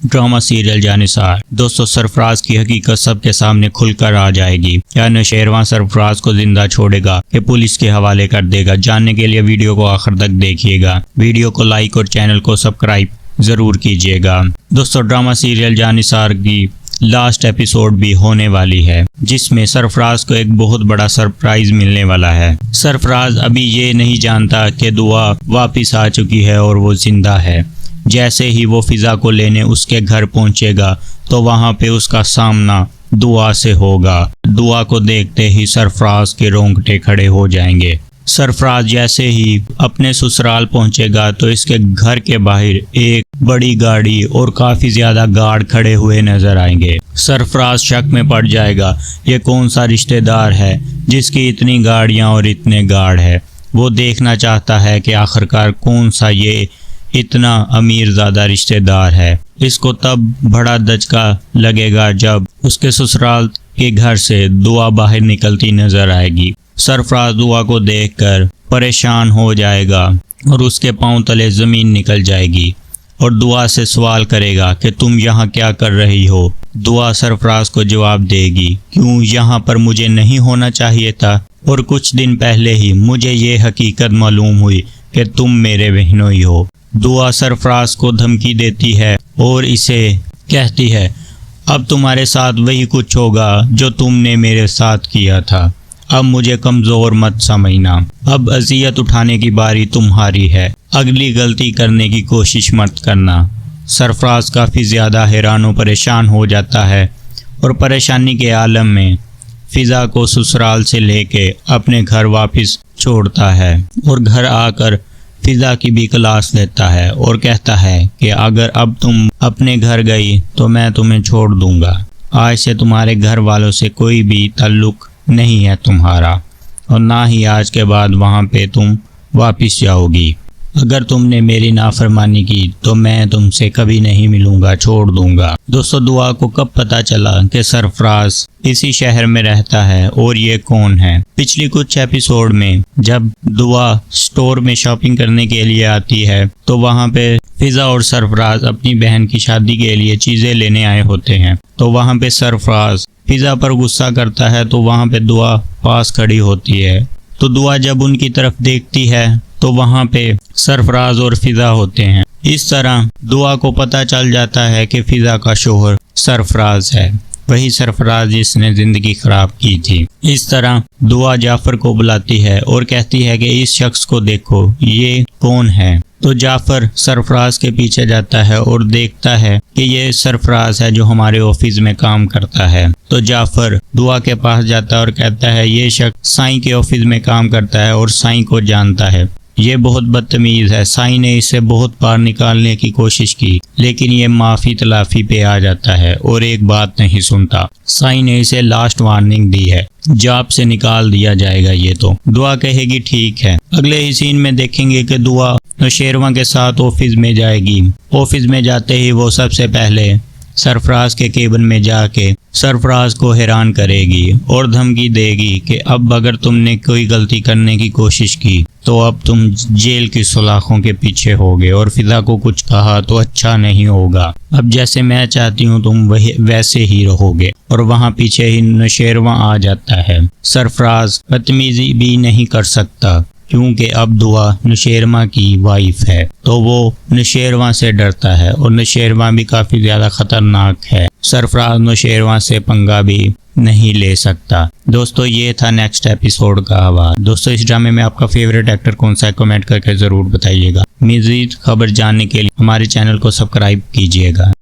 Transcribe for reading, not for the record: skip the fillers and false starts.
Drama serial Jannisar. दोस्तों, सरफराज की हकीकत सबके सामने खुलकर आ जाएगी। क्या नौशेरवां सरफराज को जिंदा छोड़ेगा कि पुलिस के हवाले कर देगा? जानने के लिए वीडियो को आखिर तक देखिएगा। वीडियो को लाइक और चैनल को सब्सक्राइब जरूर कीजिएगा। दोस्तों, ड्रामा सीरियल जानिसार की लास्ट एपिसोड भी होने वाली है, जिसमें सरफराज को एक बहुत बड़ा सरप्राइज मिलने वाला है। सरफराज अभी ये नहीं जानता कि दुआ वापस आ चुकी है और वो जिंदा है। जैसे ही वो फिजा को लेने उसके घर पहुंचेगा तो वहां पे उसका सामना दुआ से होगा। दुआ को देखते ही सरफराज के रोंगटे खड़े हो जाएंगे। सरफराज जैसे ही अपने ससुराल पहुंचेगा तो इसके घर के बाहर एक बड़ी गाड़ी और काफी ज्यादा गार्ड खड़े हुए नजर आएंगे। सरफराज शक में पड़ जाएगा, ये कौन सा रिश्तेदार है जिसकी इतनी गाड़ियां और इतने गार्ड है। वो देखना चाहता है कि आखिरकार कौन सा ये इतना अमीर ज़्यादा रिश्तेदार है। इसको तब बड़ा धचका लगेगा जब उसके ससुराल के घर से दुआ बाहर निकलती नजर आएगी। सरफराज दुआ को देखकर परेशान हो जाएगा और उसके पांव तले ज़मीन निकल जाएगी और दुआ से सवाल करेगा कि तुम यहाँ क्या कर रही हो। दुआ सरफराज को जवाब देगी, क्यों यहाँ पर मुझे नहीं होना चाहिए था, और कुछ दिन पहले ही मुझे ये हकीकत मालूम हुई कि तुम मेरे बहनोई हो। दुआ सरफराज को धमकी देती है और इसे कहती है, अब तुम्हारे साथ वही कुछ होगा जो तुमने मेरे साथ किया था। अब मुझे कमज़ोर मत समझना। अब अजियत उठाने की बारी तुम्हारी है। अगली गलती करने की कोशिश मत करना। सरफराज काफ़ी ज़्यादा हैरान और परेशान हो जाता है और परेशानी के आलम में फिज़ा को ससुराल से लेके अपने घर वापस छोड़ता है और घर आकर फिज़ा की भी क्लास लेता है और कहता है कि अगर अब तुम अपने घर गई तो मैं तुम्हें छोड़ दूंगा। आज से तुम्हारे घर वालों से कोई भी ताल्लुक़ नहीं है तुम्हारा, और ना ही आज के बाद वहाँ पे तुम वापस जाओगी। अगर तुमने मेरी नाफरमानी की तो मैं तुमसे कभी नहीं मिलूंगा, छोड़ दूंगा। दोस्तों, दुआ को कब पता चला कि सरफराज इसी शहर में रहता है और ये कौन है? पिछली कुछ एपिसोड में जब दुआ स्टोर में शॉपिंग करने के लिए आती है तो वहाँ पे फिजा और सरफराज अपनी बहन की शादी के लिए चीज़ें लेने आए होते हैं। तो वहाँ पे सरफराज फिजा पर गुस्सा करता है तो वहाँ पे दुआ पास खड़ी होती है। तो दुआ जब उनकी तरफ देखती है तो वहाँ पे सरफराज और फिजा होते हैं। इस तरह दुआ को पता चल जाता है कि फिजा का शोहर सरफराज है, वही सरफराज जिसने ज़िंदगी ख़राब की थी। इस तरह दुआ जाफ़र को बुलाती है और कहती है कि इस शख्स को देखो, ये कौन है। तो जाफ़र सरफराज के पीछे जाता है और देखता है कि ये सरफराज है जो हमारे ऑफिस में काम करता है। तो जाफ़र दुआ के पास जाता है और कहता है ये शख्स साईं के ऑफिस में काम करता है और साईं को जानता है। ये बहुत बदतमीज़ है। साईं ने इसे बहुत बार निकालने की कोशिश की लेकिन ये माफ़ी तलाफ़ी पे आ जाता है और एक बात नहीं सुनता। साईं ने इसे लास्ट वार्निंग दी है, जॉब से निकाल दिया जाएगा। ये तो दुआ कहेगी ठीक है। अगले ही सीन में देखेंगे कि दुआ नौशेरवां के साथ ऑफिस में जाएगी। ऑफिस में जाते ही वो सबसे पहले सरफराज के केबिन में जाके सरफराज को हैरान करेगी और धमकी देगी कि अब अगर तुमने कोई गलती करने की कोशिश की तो अब तुम जेल की सलाखों के पीछे होगे और फिजा को कुछ कहा तो अच्छा नहीं होगा। अब जैसे मैं चाहती हूँ तुम वही वैसे ही रहोगे। और वहाँ पीछे ही नौशेरवां आ जाता है। सरफराज बदतमीजी भी नहीं कर सकता क्योंकि अब दुआ नौशेरवां की वाइफ है, तो वो नौशेरवां से डरता है और नौशेरवां भी काफ़ी ज़्यादा ख़तरनाक है। सरफराज नौशेरवां से पंगा भी नहीं ले सकता। दोस्तों, ये था नेक्स्ट एपिसोड का आवाज़। दोस्तों, इस ड्रामे में आपका फेवरेट एक्टर कौन सा है कमेंट करके ज़रूर बताइएगा। मज़ीद खबर जानने के लिए हमारे चैनल को सब्सक्राइब कीजिएगा।